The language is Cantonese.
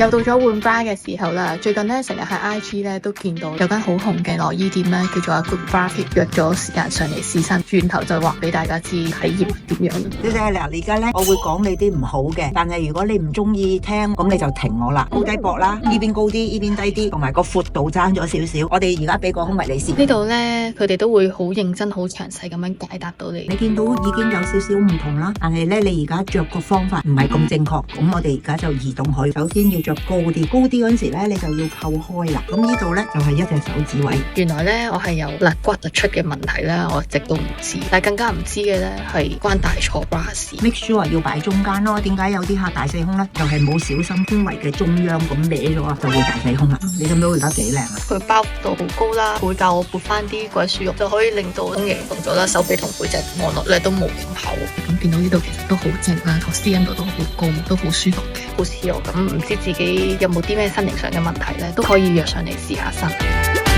又到咗換 bra 嘅時候啦，最近咧成日喺 IG 咧都見到有間好紅嘅內衣店咧，叫做 Good Bra Fit，約咗時間上嚟試身，轉頭就話俾大家知體驗點樣。小姐嗱，而家咧我會講你啲唔好嘅，但係如果你唔中意聽，咁你就停我啦。高低膊啦，呢邊高啲，呢邊低啲，同埋個闊度爭咗少少。我哋而家俾個胸圍你試。呢度咧，佢哋都會好認真、好詳細咁樣解答到你。你見到已經有少少唔同啦，但係咧你而家着個方法唔係咁正確，咁我哋而家就移動佢。首先要着高啲，高啲嗰陣時咧你就要扣開啦。咁呢度咧就係一隻手指位。原來咧我係有肋骨突出嘅問題啦，我一直都唔知。但係更加唔知嘅咧係關大錯 bra 事。Make sure 要擺中間咯。點解有啲客大細胸咧？就係冇小心胸圍嘅中央咁歪咗啊，就會大細胸啦。你睇到而家幾靚啊？佢包度好高啦，會教我撥翻啲鬼鼠肉，就可以令到胸型動咗啦，手臂同背脊望落咧都冇咁厚。咁見到呢度其實都好正啦，個私隱度都好高，都好舒服嘅。好似我咁唔知自己有冇啲咩身形上嘅問題咧，都可以約上嚟試下身。